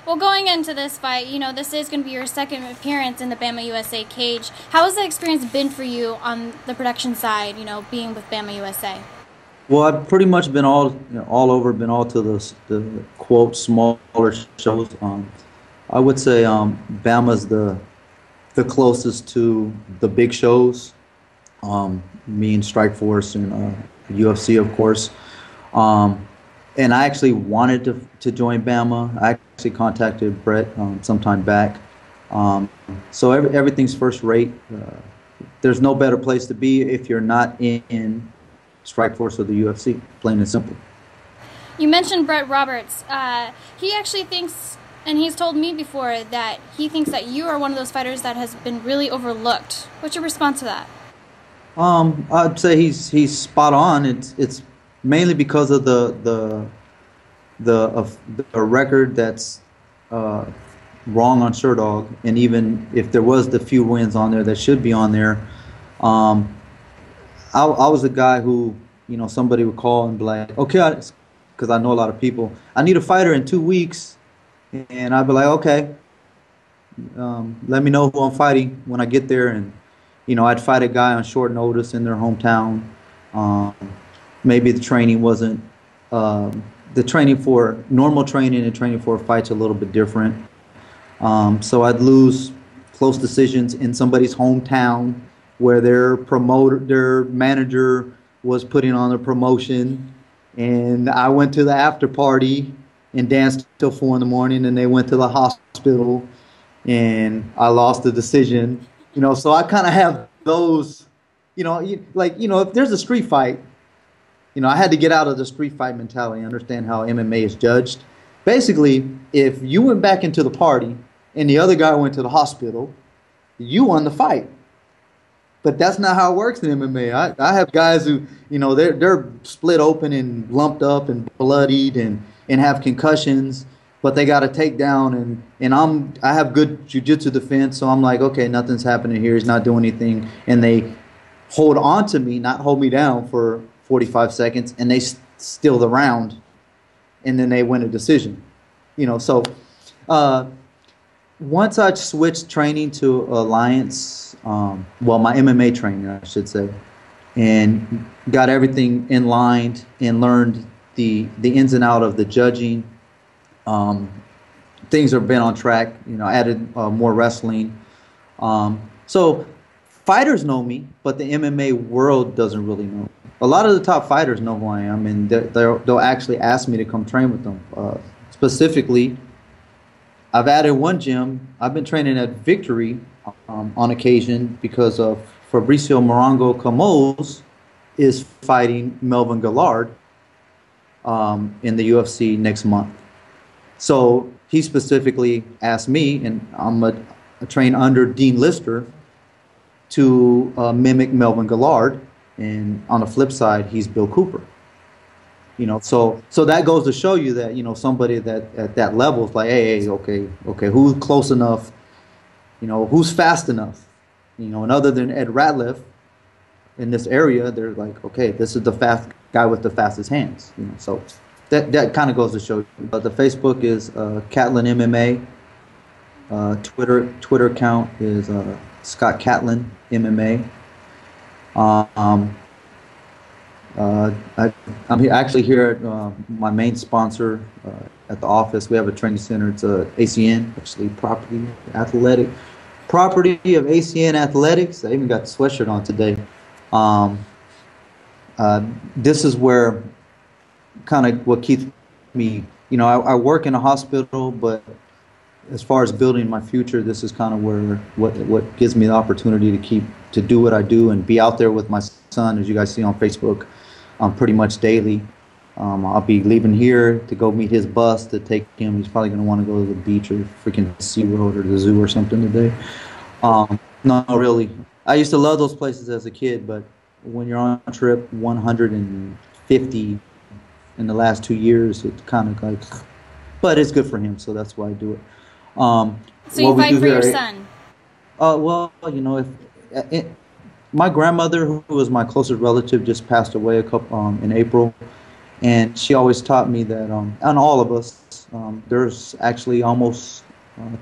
Well, going into this fight, this is going to be your second appearance in the Bama USA cage. How has the experience been for you on the production side, being with Bama USA? Well, I've pretty much been all over, been all to the quote smaller shows. I would say Bama's the closest to the big shows. Me and Strike Force and UFC, of course. And I actually wanted to join Bama. I actually contacted Brett sometime back. So everything's first rate. There's no better place to be if you're not in Strike Force or the UFC, plain and simple. You mentioned Brett Roberts. He actually thinks, and he's told me before, that he thinks that you are one of those fighters that has been really overlooked. What's your response to that? I'd say he's spot on. It's mainly because of the record that's wrong on Sherdog, and even if there was the few wins on there that should be on there, I was a guy who somebody would call and be like, okay, because I know a lot of people, I need a fighter in 2 weeks, and I'd be like, okay, let me know who I'm fighting when I get there, and I'd fight a guy on short notice in their hometown. Maybe the training wasn't the training for normal training and training for a fight's a little bit different. So I'd lose close decisions in somebody's hometown where their manager was putting on a promotion, and I went to the after party and danced till 4 in the morning, and they went to the hospital, and I lost the decision. So I kind of have those, if there's a street fight, I had to get out of the street fight mentality, understand how MMA is judged. Basically, if you went back into the party and the other guy went to the hospital, you won the fight. But that's not how it works in MMA. I have guys who, they're split open and lumped up and bloodied and have concussions, but they got a takedown, and I have good jiu-jitsu defense, so I'm like, okay, nothing's happening here. He's not doing anything, and they hold on to me, not hold me down for 45 seconds, and they steal the round, and then they win a decision. So once I switched training to Alliance, my MMA training, I should say, and got everything in line and learned the ins and out of the judging, things have been on track. Added more wrestling. So fighters know me, but the MMA world doesn't really know me. A lot of the top fighters know who I am, and they'll actually ask me to come train with them. Specifically, I've added one gym. I've been training at Victory on occasion because of Fabricio Morongo Camus is fighting Melvin Gillard in the UFC next month. So he specifically asked me, and I'm a train under Dean Lister, to mimic Melvin Gillard, and on the flip side, he's Bill Cooper. So that goes to show you that somebody that at that level is like, hey, okay, who's close enough? Who's fast enough? And other than Ed Ratliff in this area, they're like, okay, this is the fast guy with the fastest hands. So that kind of goes to show you. But the Facebook is Catlin MMA. Twitter account is Scott Catlin MMA. I'm actually here at my main sponsor at the office. We have a training center. It's ACN, actually property of ACN Athletics. I even got the sweatshirt on today. This is where kind of what keeps me, I work in a hospital, but as far as building my future, this is kind of where what gives me the opportunity to do what I do and be out there with my son, as you guys see on Facebook, pretty much daily. I'll be leaving here to go meet his bus to take him. He's probably going to want to go to the beach or freaking SeaWorld or the zoo or something today. No, really. I used to love those places as a kid, but when you're on a trip 150 in the last 2 years, it's kind of like, but it's good for him, so that's why I do it. So you fight for your son? My grandmother, who was my closest relative, just passed away in April, and she always taught me that, and all of us, There's actually almost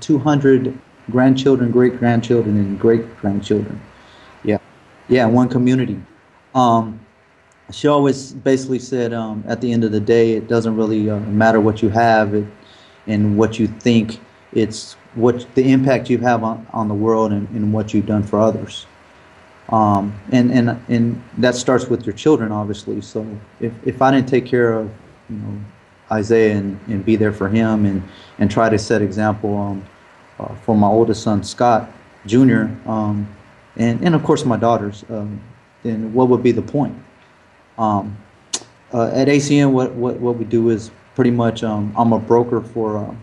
200 grandchildren, great-grandchildren, and great-grandchildren. Yeah, yeah, one community. Um, she always basically said, at the end of the day, it doesn't really matter what you have and what you think. It's what the impact you have on the world and what you've done for others. And that starts with your children, obviously. So if I didn't take care of, Isaiah and be there for him and try to set example for my oldest son, Scott Jr., and of course my daughters, then what would be the point? At ACN, what we do is pretty much, I'm a broker for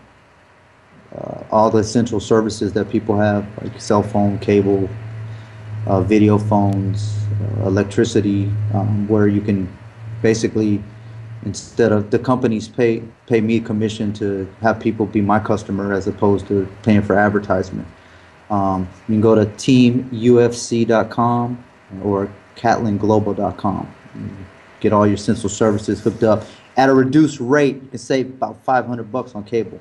all the essential services that people have, like cell phone, cable, video phones, electricity, where you can basically, instead of the companies pay me commission to have people be my customer as opposed to paying for advertisement. You can go to teamufc.com or catlingglobal.com. Get all your essential services hooked up at a reduced rate. You can save about $500 on cable.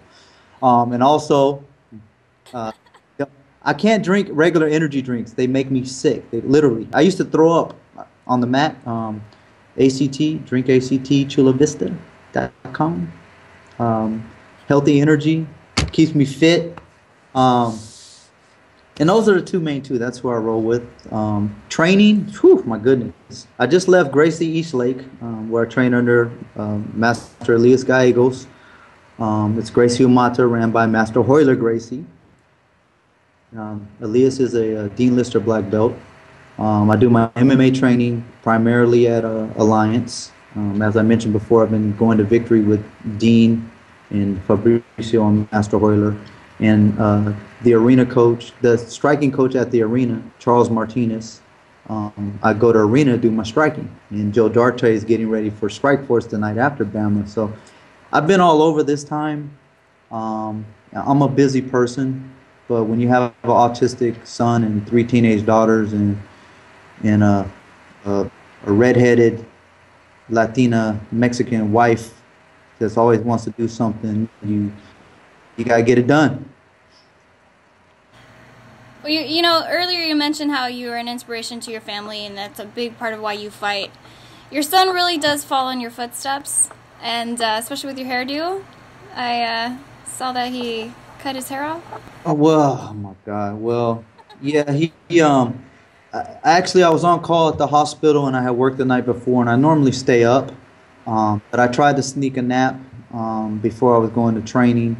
And also, I can't drink regular energy drinks. They make me sick. They literally. I used to throw up on the mat. ACT, drink ACT, chulavista.com. Healthy energy, keeps me fit. And those are the two main two. That's where I roll with. Training, whew, my goodness. I just left Gracie Eastlake, where I train under Master Elias Gallegos. It's Gracie Umata, ran by Master Hoyler Gracie. Elias is a Dean Lister black belt. I do my MMA training primarily at Alliance. As I mentioned before, I've been going to Victory with Dean and Fabricio and Master Hoyler. And the arena coach, the striking coach at the arena, Charles Martinez. I go to arena to do my striking. And Joe Darte is getting ready for Strike Force the night after Bama. So I've been all over this time. I'm a busy person. But when you have an autistic son and 3 teenage daughters and a redheaded Latina Mexican wife that always wants to do something, you gotta get it done. Well, earlier you mentioned how you are an inspiration to your family, and that's a big part of why you fight. Your son really does follow in your footsteps, and especially with your hairdo. I saw that he cut his hair off. Oh, well, oh my God. Well, yeah, actually, I was on call at the hospital and I had worked the night before, and I normally stay up, but I tried to sneak a nap before I was going to training,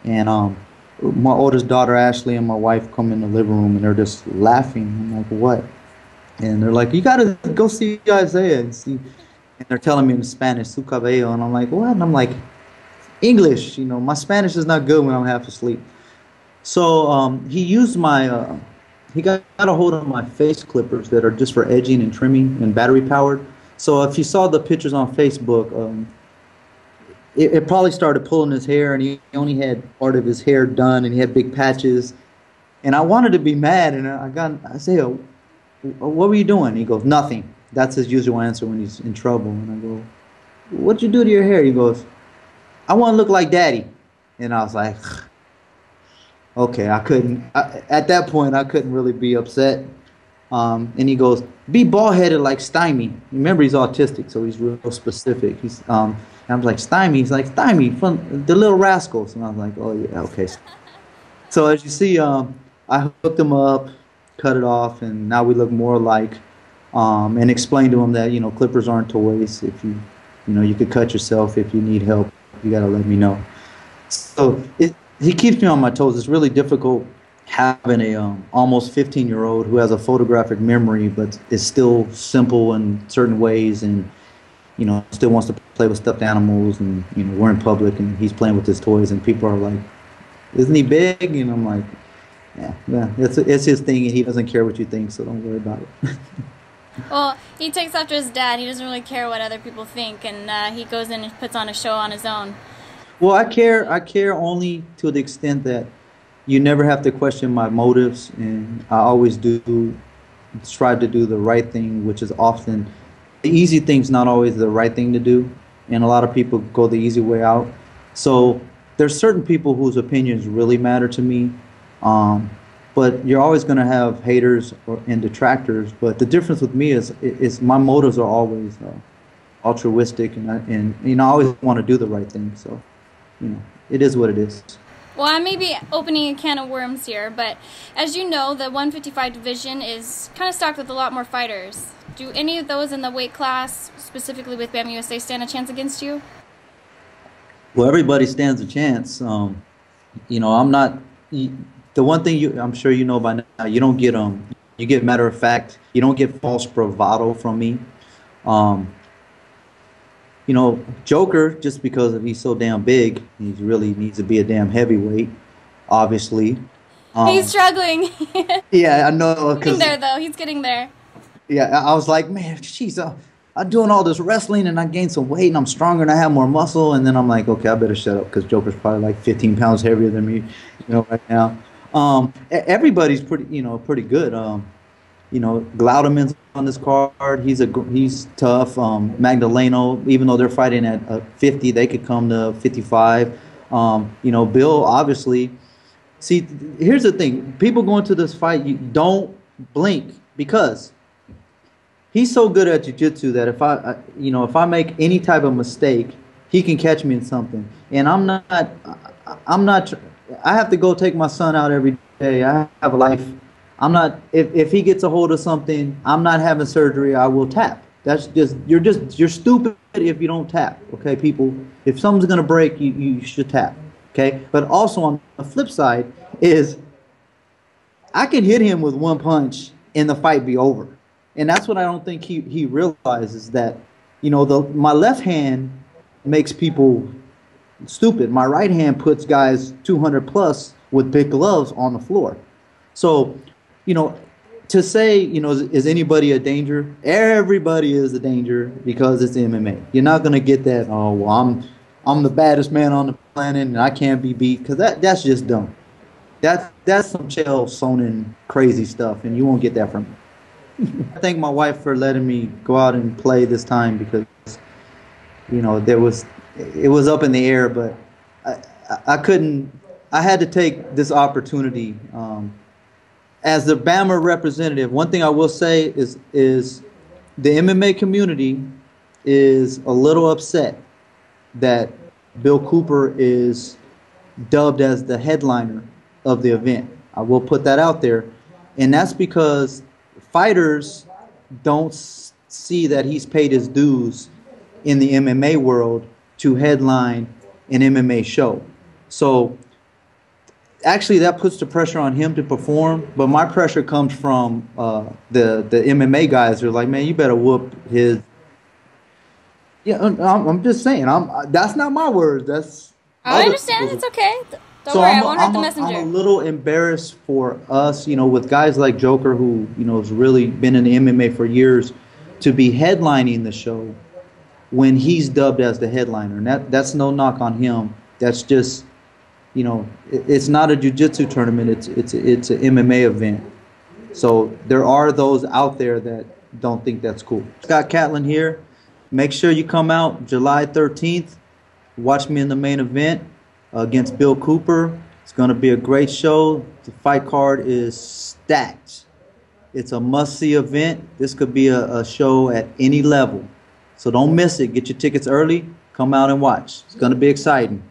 and my oldest daughter, Ashley, and my wife come in the living room and they're just laughing. I'm like, what? And they're like, you got to go see Isaiah and see. And they're telling me in Spanish, su cabello, and I'm like, what? And I'm like, English, my Spanish is not good when I'm half asleep. So he used he got a hold of my face clippers that are just for edging and trimming and battery powered. So if you saw the pictures on Facebook, it probably started pulling his hair, and he only had part of his hair done, and he had big patches. And I wanted to be mad, and I say, oh, what were you doing? He goes, nothing. That's his usual answer when he's in trouble. And I go, what'd you do to your hair? He goes, I want to look like Daddy. And I was like, okay, at that point, I couldn't really be upset. And he goes, be bald-headed like Stymie. Remember, he's autistic, so he's real specific. I was like, Stymie? He's like, Stymie from The Little Rascals. And I was like, oh, yeah, okay. So as you see, I hooked him up, cut it off, and now we look more alike. And explained to him that, clippers aren't toys. If you could cut yourself if you need help. You got to let me know. So he keeps me on my toes. It's really difficult having a almost 15-year-old who has a photographic memory but is still simple in certain ways, and still wants to play with stuffed animals, and we're in public and he's playing with his toys and people are like, isn't he big? And I'm like, yeah, it's his thing and he doesn't care what you think, so don't worry about it. Well, he takes after his dad. He doesn't really care what other people think, and he goes in and puts on a show on his own. Well, I care only to the extent that you never have to question my motives, and I always do strive to do the right thing, which is often the easy thing's not always the right thing to do, and a lot of people go the easy way out. So there's certain people whose opinions really matter to me, um, but you're always going to have haters and detractors. But the difference with me is my motives are always altruistic, and you know, I always want to do the right thing. So, you know, it is what it is. Well, I may be opening a can of worms here, but as you know, the 155 division is kind of stocked with a lot more fighters. Do any of those in the weight class, specifically with BAM USA, stand a chance against you? Well, everybody stands a chance. You know, I'm not. The one thing I'm sure you know by now, you don't get you get matter of fact. You don't get false bravado from me. You know, Joker, just because he's so damn big, he really needs to be a damn heavyweight, obviously. He's struggling. Yeah, I know. He's getting there, though. He's getting there. Yeah, I was like, man, jeez, I'm doing all this wrestling and I gained some weight and I'm stronger and I have more muscle. And then I'm like, okay, I better shut up because Joker's probably like 15 pounds heavier than me, you know, right now. Everybody's pretty good. You know, Glaudeman's on this card. He's tough. Magdaleno, even though they're fighting at 50, they could come to 55. You know, Bill, obviously. See, here's the thing. People going to this fight, you don't blink because he's so good at jiu-jitsu that if I make any type of mistake, he can catch me in something. And I'm not. I have to go take my son out every day. I have a life. I'm not, if he gets a hold of something, I'm not having surgery, I will tap. You're stupid if you don't tap, okay, people? If something's going to break, you should tap, okay? But also on the flip side is I can hit him with one punch and the fight be over. And that's what I don't think he realizes, that, you know, my left hand makes people stupid. My right hand puts guys 200 plus with big gloves on the floor. So, you know, to say, you know, is anybody a danger? Everybody is a danger because it's MMA. You're not going to get that, oh, well, I'm the baddest man on the planet and I can't be beat, because that's just dumb. That's some Chael Sonnen crazy stuff, and you won't get that from me. I thank my wife for letting me go out and play this time because, you know, it was up in the air, but I couldn't. I had to take this opportunity. As the Bama representative, one thing I will say is the MMA community is a little upset that Bill Cooper is dubbed as the headliner of the event. I will put that out there. And that's because fighters don't see that he's paid his dues in the MMA world to headline an MMA show. So actually, that puts the pressure on him to perform, but my pressure comes from the MMA guys who are like, man, you better whoop his. Yeah, I'm just saying. That's not my words. I understand. It's okay. Don't worry, I won't hurt the messenger. I'm a little embarrassed for us, you know, with guys like Joker, who, you know, has really been in the MMA for years, to be headlining the show when he's dubbed as the headliner. And that's no knock on him. That's just, you know, it's not a jiu-jitsu tournament. It's an MMA event. So there are those out there that don't think that's cool. Scott Catlin here. Make sure you come out July 13th. Watch me in the main event against Bill Cooper. It's going to be a great show. The fight card is stacked. It's a must-see event. This could be a show at any level. So don't miss it. Get your tickets early. Come out and watch. It's going to be exciting.